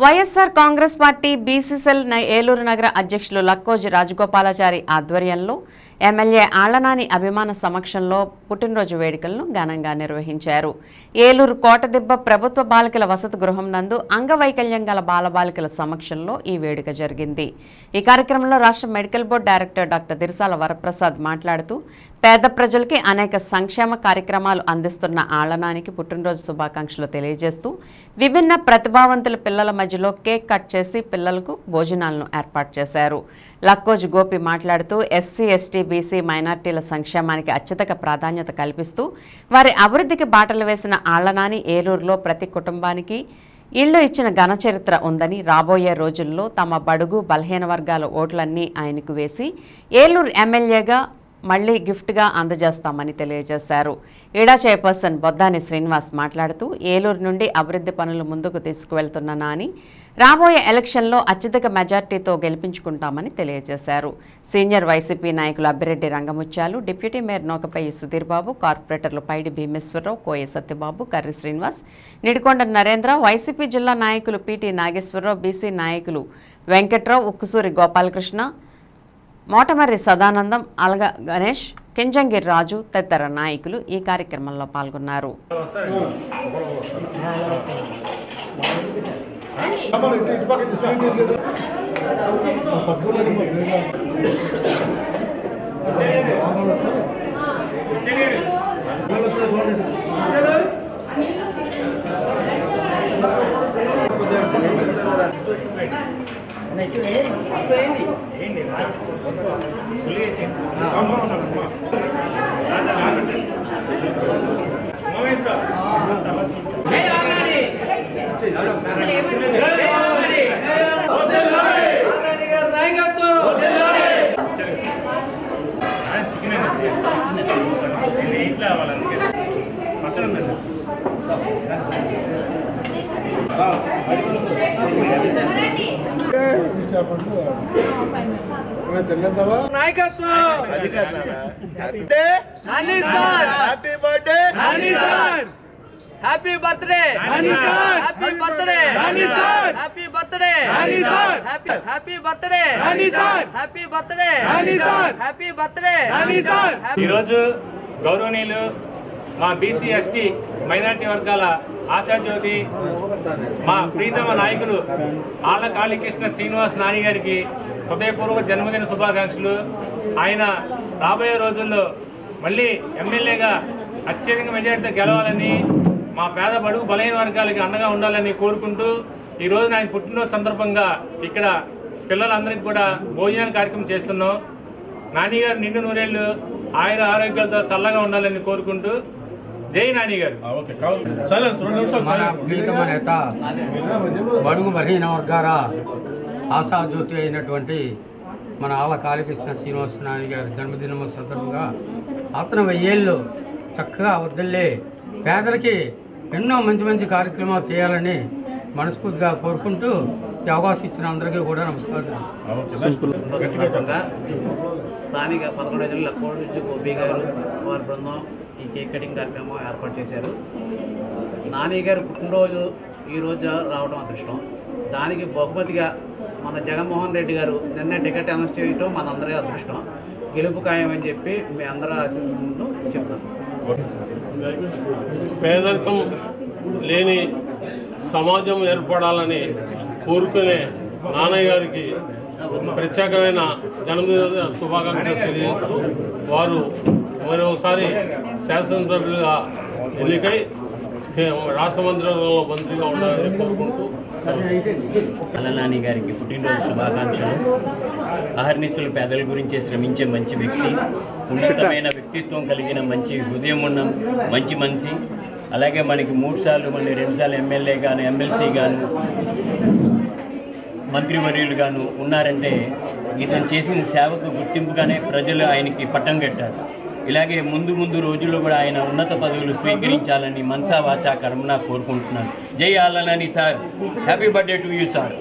YSR Congress party BCCL Eluru నగర అధ్యక్షులు లక్కోజి రాజగోపాలాచారి ఆధ్వర్యంలో ఎమ్మెల్యే ఆళ్లనాని అభిమాన సమక్షంలో పుట్టినరోజు వేడుకలను ఘనంగా నిర్వహించారు. ఏలూరు కోటదిబ్బ ప్రభుత్వ బాలికల వసతి గృహం నందు అంగవైకల్యం గల బాలబాలికల సమక్షంలో ఈ వేడుక జరిగింది. ఈ కార్యక్రమంలో రాష్ట్ర medical board director doctor Dirsala Varaprasad మాట్లాడుతూ పేద ప్రజలకి అనేక సంక్షేమ కార్యక్రమాలు అందిస్తున్న ఆళ్లనానికి పుట్టినరోజు శుభాకాంక్షలు తెలియజేస్తూ విభిన్న ప్రతిభావంతుల పిల్లల మధ్యలో కేక్ కట్ చేసి పిల్లలకు భోజనాలను ఏర్పాటు చేశారు. లక్కోజి గోపి మాట్లాడుతూ ఎస్సీ, ఎస్టీ, బీసీ, మైనార్టీల సంక్షేమానికి అత్యధిక ప్రాధాన్యత కల్పిస్తూ వారి అభివృద్ధికి బాటలు వేసిన ఆళ్లనాని ఏలూరులో ప్రతి కుటుంబానికి ఇళ్లు ఇచ్చిన ఘన చరిత్ర ఉందని, రాబోయే రోజుల్లో తమ బడుగు బలహీన వర్గాల ఓట్లన్నీ ఆయనకు వేసి ఏలూరు ఎమ్మెల్యేగా మళ్లీ గిఫ్ట్గా అందజేస్తామని తెలియజేశారు. ఈడా చైర్పర్సన్ బొద్దాని శ్రీనివాస్ మాట్లాడుతూ ఏలూరు నుండి అభివృద్ధి పనులు ముందుకు తీసుకువెళ్తున్న నాని రాబోయే ఎలక్షన్లో అత్యధిక మెజార్టీతో గెలిపించుకుంటామని తెలియజేశారు. సీనియర్ వైసీపీ నాయకులు అబ్బిరెడ్డి రంగముత్యాలు, డిప్యూటీ మేయర్ నోకపల్లి సుధీర్ బాబు, కార్పొరేటర్లు పైడి భీమేశ్వరరావు, కోయ సత్యబాబు, కర్రి శ్రీనివాస్, నిడికొండ నరేంద్ర, వైసీపీ జిల్లా నాయకులు పీటీ నాగేశ్వరరావు, బీసీ నాయకులు వెంకట్రావు, ఉక్కుసూరి గోపాలకృష్ణ, మోటమర్రి సదానందం, అలగ గణేష్, కింజంగిరి రాజు తదితర నాయకులు ఈ కార్యక్రమంలో పాల్గొన్నారు. Happy birthday happy birthday happy birthday happy birthday happy birthday happy birthday. ఈరోజు గౌరవనీయులు మా బీసీ, ఎస్టీ, మైనార్టీ వర్గాల ఆశాజ్యోతి మా ప్రీతమ నాయకులు ఆళ్ల కాళీకృష్ణ శ్రీనివాస్ నాని గారికి హృదయపూర్వక జన్మదిన శుభాకాంక్షలు. ఆయన రాబోయే రోజుల్లో మళ్ళీ ఎమ్మెల్యేగా అత్యధిక మెజార్టీతో గెలవాలని, మా పేద బడుగు బలైన వర్గాలకి అండగా ఉండాలని కోరుకుంటూ ఈరోజు ఆయన పుట్టినరోజు సందర్భంగా ఇక్కడ పిల్లలందరికీ కూడా భోజనాల కార్యక్రమం చేస్తున్నాం. నాని గారు నిండు నూరేళ్లు ఆయన ఆరోగ్యాలతో చల్లగా ఉండాలని కోరుకుంటూ జై నాని గారు. మన ప్రీతమ నేత బడుగు బలహీన వర్గాల ఆశాజ్యోతి అయినటువంటి మన ఆళ్ల కాళీకృష్ణ శ్రీనివాస నాని గారి జన్మదినం సందర్భంగా అతను 1000 ఏళ్ళు చక్కగా వద్దల్లే పేదలకి ఎన్నో మంచి మంచి కార్యక్రమాలు చేయాలని మనస్ఫూర్తిగా కోరుకుంటూ ఈ అవకాశం ఇచ్చిన అందరికీ కూడా నమస్కారం. స్థానిక 11 జిల్లా లక్కోజి గోపి గారు వారి బృందం ఈ కేక్ కటింగ్ కార్యక్రమం ఏర్పాటు చేశారు. నాని గారు పుట్టినరోజు ఈరోజు రావడం అదృష్టం. దానికి బహుమతిగా మన జగన్మోహన్ రెడ్డి గారు నిన్న టికెట్ అనౌన్స్ చేయడం మనందరి అదృష్టం. గెలుపు ఖాయమని చెప్పి మీ అందరూ ఆశీస్సులు చెప్తాను. పేదరికం లేని సమాజం ఏర్పడాలని కోరుకునే నాన్నయ్య గారికి ప్రత్యేకమైన జన్మదిన శుభాకాంక్షలు తెలియజేస్తూ వారు మరోసారి శాసనసభ్యులుగా ఎన్నికై రాష్ట్ర మంత్రివర్గంలో మంత్రిగా ఉండాలని కోరుకుంటూ ఆళ్లనాని గారికి పుట్టినరోజు శుభాకాంక్షలు. అహర్నిశలు పేదల గురించే శ్రమించే మంచి వ్యక్తి, ఉన్నతమైన వ్యక్తిత్వం కలిగిన మంచి హృదయం ఉన్న మంచి మనిషి. అలాగే మనకి 3 సార్లు 2 సార్లు ఎమ్మెల్యే గాను, ఎమ్మెల్సీ గాను, మంత్రివర్యులు గాను ఉన్నారంటే ఇతను చేసిన సేవకు గుర్తింపుగానే ప్రజలు ఆయనకి పట్టం కట్టారు. ఇలాగే ముందు రోజుల్లో కూడా ఆయన ఉన్నత పదవులు స్వీకరించాలని మనసా వాచా కర్మనా కోరుకుంటున్నాను. జై Alla Nani sir, happy birthday to you sir.